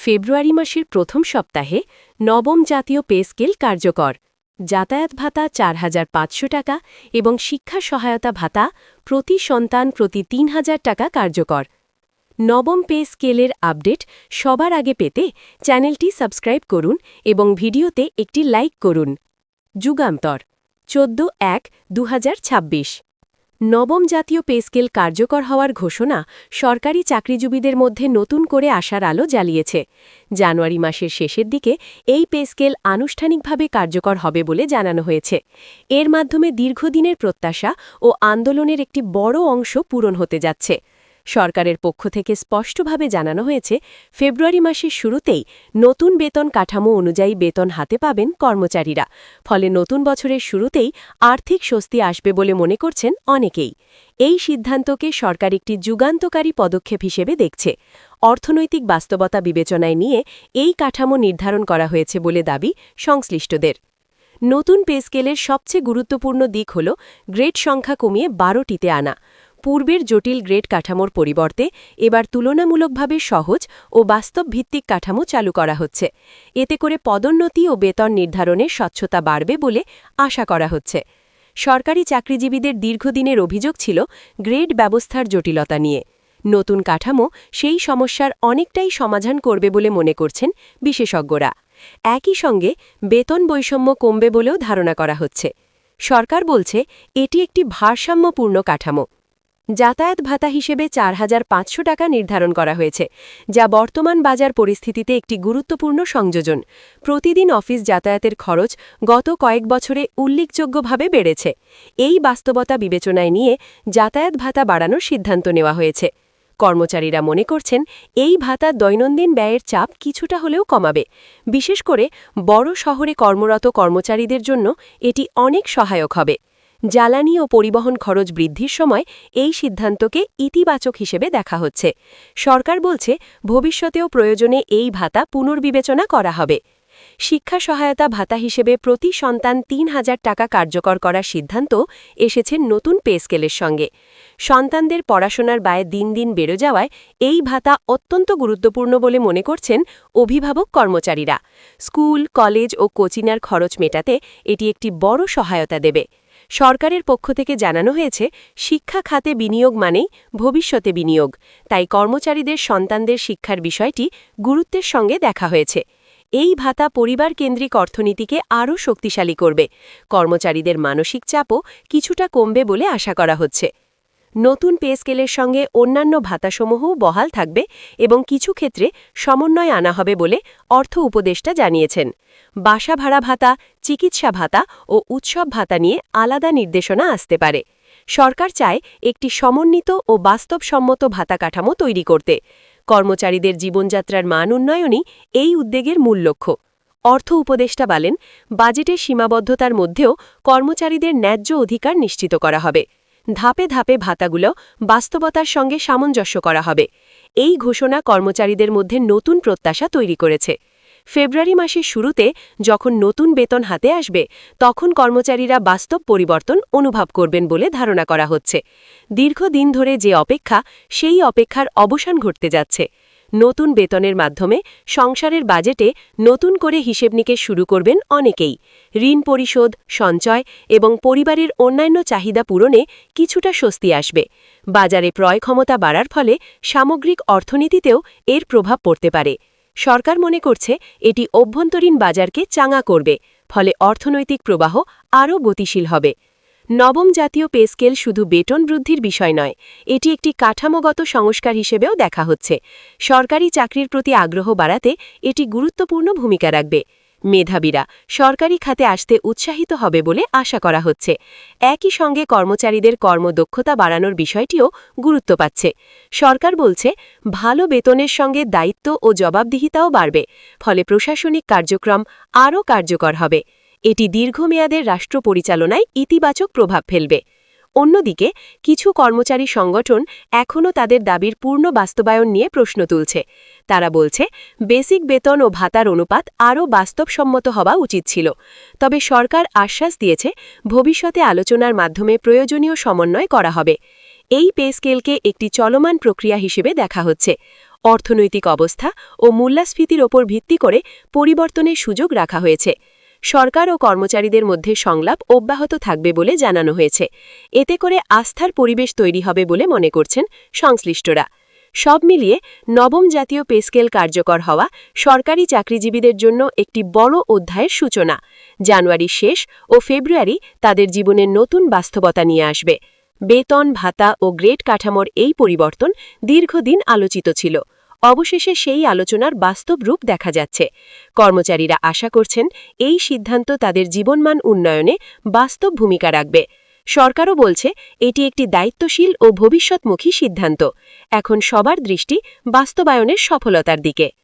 ফেব্রুয়ারি মাসের প্রথম সপ্তাহে নবম জাতীয় পে স্কেল কার্যকর। যাতায়াত ভাতা ৪,৫০০ টাকা এবং শিক্ষা সহায়তা ভাতা প্রতি সন্তান প্রতি ৩,০০০ টাকা কার্যকর। নবম পে স্কেলের আপডেট সবার আগে পেতে চ্যানেলটি সাবস্ক্রাইব করুন এবং ভিডিওতে একটি লাইক করুন। যুগান্তর ১৪/১/২০২৬। নবম জাতীয় পে স্কেল কার্যকর হওয়ার ঘোষণা সরকারি চাকরিজীবীদের মধ্যে নতুন করে আশার আলো জ্বালিয়েছে। জানুয়ারি মাসের শেষের দিকে এই পে স্কেল আনুষ্ঠানিকভাবে কার্যকর হবে বলে জানানো হয়েছে। এর মাধ্যমে দীর্ঘদিনের প্রত্যাশা ও আন্দোলনের একটি বড় অংশ পূরণ হতে যাচ্ছে। সরকারের পক্ষ থেকে স্পষ্টভাবে জানানো হয়েছে, ফেব্রুয়ারি মাসের শুরুতেই নতুন বেতন কাঠামো অনুযায়ী বেতন হাতে পাবেন কর্মচারীরা। ফলে নতুন বছরের শুরুতেই আর্থিক স্বস্তি আসবে বলে মনে করছেন অনেকেই। এই সিদ্ধান্তকে সরকার একটি যুগান্তকারী পদক্ষেপ হিসেবে দেখছে। অর্থনৈতিক বাস্তবতা বিবেচনায় নিয়ে এই কাঠামো নির্ধারণ করা হয়েছে বলে দাবি সংশ্লিষ্টদের। নতুন পে স্কেলের সবচেয়ে গুরুত্বপূর্ণ দিক হল গ্রেড সংখ্যা কমিয়ে ১২টিতে আনা। পূর্বের জটিল গ্রেড কাঠামোর পরিবর্তে এবার তুলনামূলকভাবে সহজ ও বাস্তবভিত্তিক কাঠামো চালু করা হচ্ছে। এতে করে পদোন্নতি ও বেতন নির্ধারণে স্বচ্ছতা বাড়বে বলে আশা করা হচ্ছে। সরকারি চাকরিজীবীদের দীর্ঘদিনের অভিযোগ ছিল গ্রেড ব্যবস্থার জটিলতা নিয়ে। নতুন কাঠামো সেই সমস্যার অনেকটাই সমাধান করবে বলে মনে করছেন বিশেষজ্ঞরা। একই সঙ্গে বেতন বৈষম্য কমবে বলেও ধারণা করা হচ্ছে। সরকার বলছে এটি একটি ভারসাম্যপূর্ণ কাঠামো। যাতায়াত ভাতা হিসেবে ৪,৫০০ টাকা নির্ধারণ করা হয়েছে, যা বর্তমান বাজার পরিস্থিতিতে একটি গুরুত্বপূর্ণ সংযোজন। প্রতিদিন অফিস যাতায়াতের খরচ গত কয়েক বছরে উল্লেখযোগ্যভাবে বেড়েছে। এই বাস্তবতা বিবেচনায় নিয়ে যাতায়াত ভাতা বাড়ানোর সিদ্ধান্ত নেওয়া হয়েছে। কর্মচারীরা মনে করছেন এই ভাতা দৈনন্দিন ব্যয়ের চাপ কিছুটা হলেও কমাবে। বিশেষ করে বড় শহরে কর্মরত কর্মচারীদের জন্য এটি অনেক সহায়ক হবে। জ্বালানি ও পরিবহন খরচ বৃদ্ধির সময় এই সিদ্ধান্তকে ইতিবাচক হিসেবে দেখা হচ্ছে। সরকার বলছে ভবিষ্যতেও প্রয়োজনে এই ভাতা পুনর্বিবেচনা করা হবে। শিক্ষা সহায়তা ভাতা হিসেবে প্রতি সন্তান ৩,০০০ টাকা কার্যকর করার সিদ্ধান্ত এসেছে নতুন পে স্কেলের সঙ্গে। সন্তানদের পড়াশোনার ব্যয় দিন দিন বেড়ে যাওয়ায় এই ভাতা অত্যন্ত গুরুত্বপূর্ণ বলে মনে করছেন অভিভাবক কর্মচারীরা। স্কুল, কলেজ ও কোচিংয়ের খরচ মেটাতে এটি একটি বড় সহায়তা দেবে। সরকারের পক্ষ থেকে জানানো হয়েছে, শিক্ষা খাতে বিনিয়োগ মানেই ভবিষ্যতে বিনিয়োগ। তাই কর্মচারীদের সন্তানদের শিক্ষার বিষয়টি গুরুত্বের সঙ্গে দেখা হয়েছে। এই ভাতা পরিবার কেন্দ্রিক অর্থনীতিকে আরও শক্তিশালী করবে। কর্মচারীদের মানসিক চাপও কিছুটা কমবে বলে আশা করা হচ্ছে। নতুন পে স্কেলের সঙ্গে অন্যান্য ভাতাসমূহও বহাল থাকবে এবং কিছু ক্ষেত্রে সমন্বয় আনা হবে বলে অর্থ উপদেষ্টা জানিয়েছেন। বাসা ভাড়া ভাতা, চিকিৎসা ভাতা ও উৎসব ভাতা নিয়ে আলাদা নির্দেশনা আসতে পারে। সরকার চায় একটি সমন্বিত ও বাস্তবসম্মত ভাতা কাঠামো তৈরি করতে। কর্মচারীদের জীবনযাত্রার মান উন্নয়নই এই উদ্যোগের মূল লক্ষ্য। অর্থ উপদেষ্টা বলেন, বাজেটের সীমাবদ্ধতার মধ্যেও কর্মচারীদের ন্যায্য অধিকার নিশ্চিত করা হবে। ধাপে ধাপে ভাতাগুলো বাস্তবতার সঙ্গে সামঞ্জস্য করা হবে। এই ঘোষণা কর্মচারীদের মধ্যে নতুন প্রত্যাশা তৈরি করেছে। ফেব্রুয়ারি মাসের শুরুতে যখন নতুন বেতন হাতে আসবে, তখন কর্মচারীরা বাস্তব পরিবর্তন অনুভব করবেন বলে ধারণা করা হচ্ছে। দীর্ঘদিন ধরে যে অপেক্ষা, সেই অপেক্ষার অবসান ঘটতে যাচ্ছে। নতুন বেতনের মাধ্যমে সংসারের বাজেটে নতুন করে হিসেব নিকেশ শুরু করবেন অনেকেই। ঋণ পরিশোধ, সঞ্চয় এবং পরিবারের অন্যান্য চাহিদা পূরণে কিছুটা স্বস্তি আসবে। বাজারে ক্রয় ক্ষমতা বাড়ার ফলে সামগ্রিক অর্থনীতিতেও এর প্রভাব পড়তে পারে। সরকার মনে করছে এটি অভ্যন্তরীণ বাজারকে চাঙা করবে, ফলে অর্থনৈতিক প্রবাহ আরও গতিশীল হবে। নবম জাতীয় পে স্কেল শুধু বেতন বৃদ্ধির বিষয় নয়, এটি একটি কাঠামোগত সংস্কার হিসেবেও দেখা হচ্ছে। সরকারি চাকরির প্রতি আগ্রহ বাড়াতে এটি গুরুত্বপূর্ণ ভূমিকা রাখবে। মেধাবীরা সরকারি খাতে আসতে উৎসাহিত হবে বলে আশা করা হচ্ছে। একই সঙ্গে কর্মচারীদের কর্মদক্ষতা বাড়ানোর বিষয়টিও গুরুত্ব পাচ্ছে। সরকার বলছে, ভালো বেতনের সঙ্গে দায়িত্ব ও জবাবদিহিতাও বাড়বে, ফলে প্রশাসনিক কার্যক্রম আরও কার্যকর হবে। এটি দীর্ঘমেয়াদের রাষ্ট্র পরিচালনায় ইতিবাচক প্রভাব ফেলবে। অন্যদিকে কিছু কর্মচারী সংগঠন এখনও তাদের দাবির পূর্ণ বাস্তবায়ন নিয়ে প্রশ্ন তুলছে। তারা বলছে, বেসিক বেতন ও ভাতার অনুপাত আরও বাস্তবসম্মত হওয়া উচিত ছিল। তবে সরকার আশ্বাস দিয়েছে, ভবিষ্যতে আলোচনার মাধ্যমে প্রয়োজনীয় সমন্বয় করা হবে। এই পে স্কেলকে একটি চলমান প্রক্রিয়া হিসেবে দেখা হচ্ছে। অর্থনৈতিক অবস্থা ও মূল্যস্ফীতির ওপর ভিত্তি করে পরিবর্তনের সুযোগ রাখা হয়েছে। সরকার ও কর্মচারীদের মধ্যে সংলাপ অব্যাহত থাকবে বলে জানানো হয়েছে। এতে করে আস্থার পরিবেশ তৈরি হবে বলে মনে করছেন সংশ্লিষ্টরা। সব মিলিয়ে নবম জাতীয় পে স্কেল কার্যকর হওয়া সরকারি চাকরিজীবীদের জন্য একটি বড় অধ্যায়ের সূচনা। জানুয়ারির শেষ ও ফেব্রুয়ারি তাদের জীবনের নতুন বাস্তবতা নিয়ে আসবে। বেতন, ভাতা ও গ্রেড কাঠামোর এই পরিবর্তন দীর্ঘদিন আলোচিত ছিল। অবশেষে সেই আলোচনার বাস্তব রূপ দেখা যাচ্ছে। কর্মচারীরা আশা করছেন এই সিদ্ধান্ত তাদের জীবনমান উন্নয়নে বাস্তব ভূমিকা রাখবে। সরকারও বলছে এটি একটি দায়িত্বশীল ও ভবিষ্যৎমুখী সিদ্ধান্ত। এখন সবার দৃষ্টি বাস্তবায়নের সফলতার দিকে।